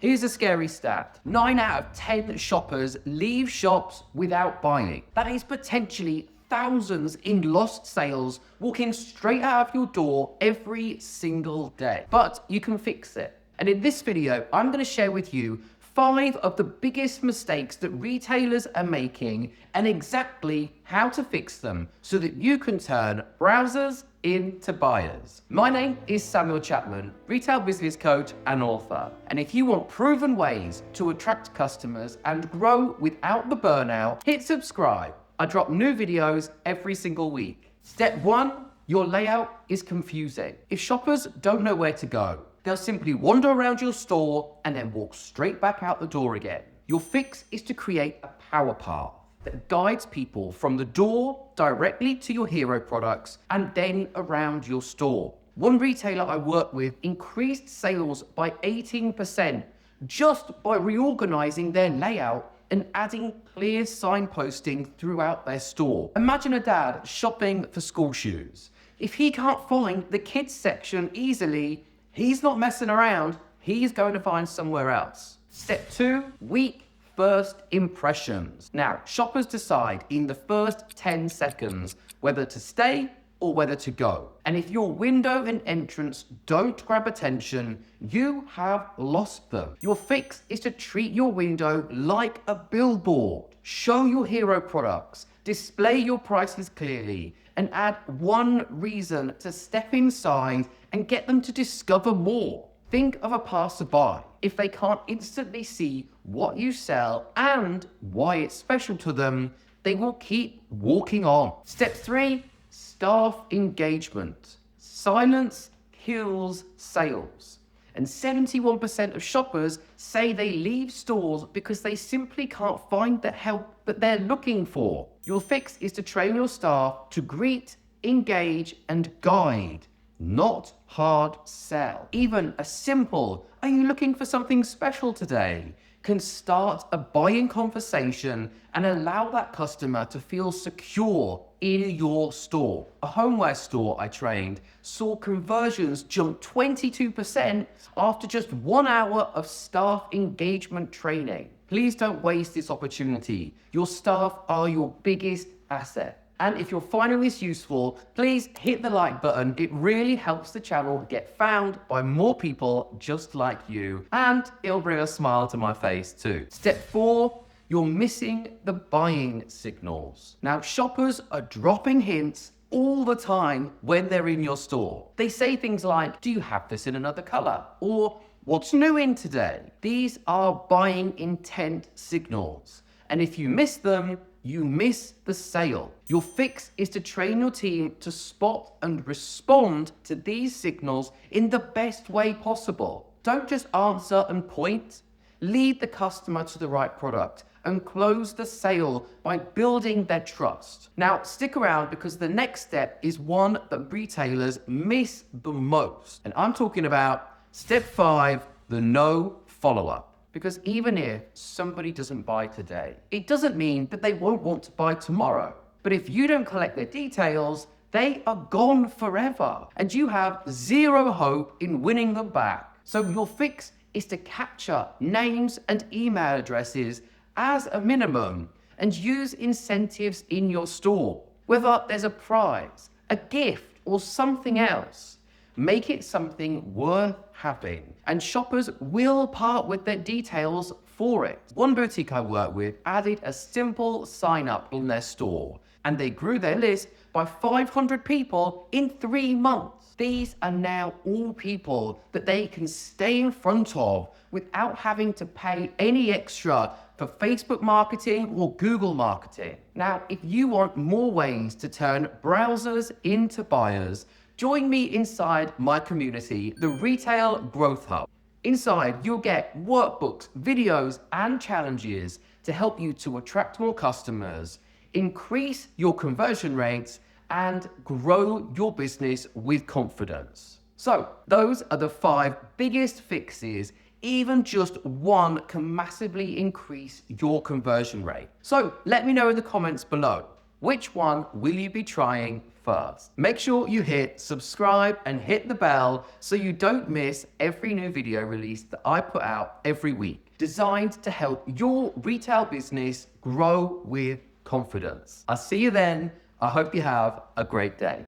Here's a scary stat. 9 out of 10 shoppers leave shops without buying. That is potentially thousands in lost sales walking straight out of your door every single day. But you can fix it. And in this video, I'm going to share with you 5 of the biggest mistakes that retailers are making and exactly how to fix them so that you can turn browsers into buyers. My name is Chapman, retail business coach and author. And if you want proven ways to attract customers and grow without the burnout, hit subscribe. I drop new videos every single week. Step 1, your layout is confusing. If shoppers don't know where to go, they'll simply wander around your store and then walk straight back out the door again. Your fix is to create a power path that guides people from the door directly to your hero products and then around your store. One retailer I work with increased sales by 18% just by reorganizing their layout and adding clear signposting throughout their store. Imagine a dad shopping for school shoes. If he can't find the kids section easily, he's not messing around, he's going to find somewhere else. Step 2, weak first impressions. Now, shoppers decide in the first 10 seconds whether to stay or whether to go. And if your window and entrance don't grab attention, you have lost them. Your fix is to treat your window like a billboard. Show your hero products, display your prices clearly, and add one reason to step inside and get them to discover more. Think of a passerby. If they can't instantly see what you sell and why it's special to them, they will keep walking on. Step 3, staff engagement. Silence kills sales. And 71% of shoppers say they leave stores because they simply can't find the help that they're looking for. Your fix is to train your staff to greet, engage, and guide, not hard sell. Even a simple, "Are you looking for something special today?" can start a buying conversation and allow that customer to feel secure in your store. A homeware store I trained saw conversions jump 22% after just 1 hour of staff engagement training. Please don't waste this opportunity. Your staff are your biggest asset. And if you're finding this useful, please hit the like button. It really helps the channel get found by more people just like you. And it'll bring a smile to my face too. Step 4, you're missing the buying signals. Now, shoppers are dropping hints all the time when they're in your store. They say things like, "Do you have this in another color?" Or, "What's new in today?" These are buying intent signals. And if you miss them, you miss the sale. Your fix is to train your team to spot and respond to these signals in the best way possible. Don't just answer and point. Lead the customer to the right product and close the sale by building their trust. Now, stick around because the next step is one that retailers miss the most. And I'm talking about step 5, the no follow-up. Because even if somebody doesn't buy today, it doesn't mean that they won't want to buy tomorrow. But if you don't collect their details, they are gone forever. And you have zero hope in winning them back. So your fix is to capture names and email addresses as a minimum and use incentives in your store. Whether there's a prize, a gift, or something else. Make it something worth having, and shoppers will part with their details for it. One boutique I work with added a simple sign up in their store, and they grew their list by 500 people in 3 months. These are now all people that they can stay in front of without having to pay any extra for Facebook marketing or Google marketing. Now, if you want more ways to turn browsers into buyers, join me inside my community, the Retail Growth Hub. Inside, you'll get workbooks, videos, and challenges to help you to attract more customers, increase your conversion rates, and grow your business with confidence. So, those are the 5 biggest fixes. Even just one can massively increase your conversion rate. So, let me know in the comments below, which one will you be trying first. Make sure you hit subscribe and hit the bell so you don't miss every new video release that I put out every week, designed to help your retail business grow with confidence. I'll see you then. I hope you have a great day.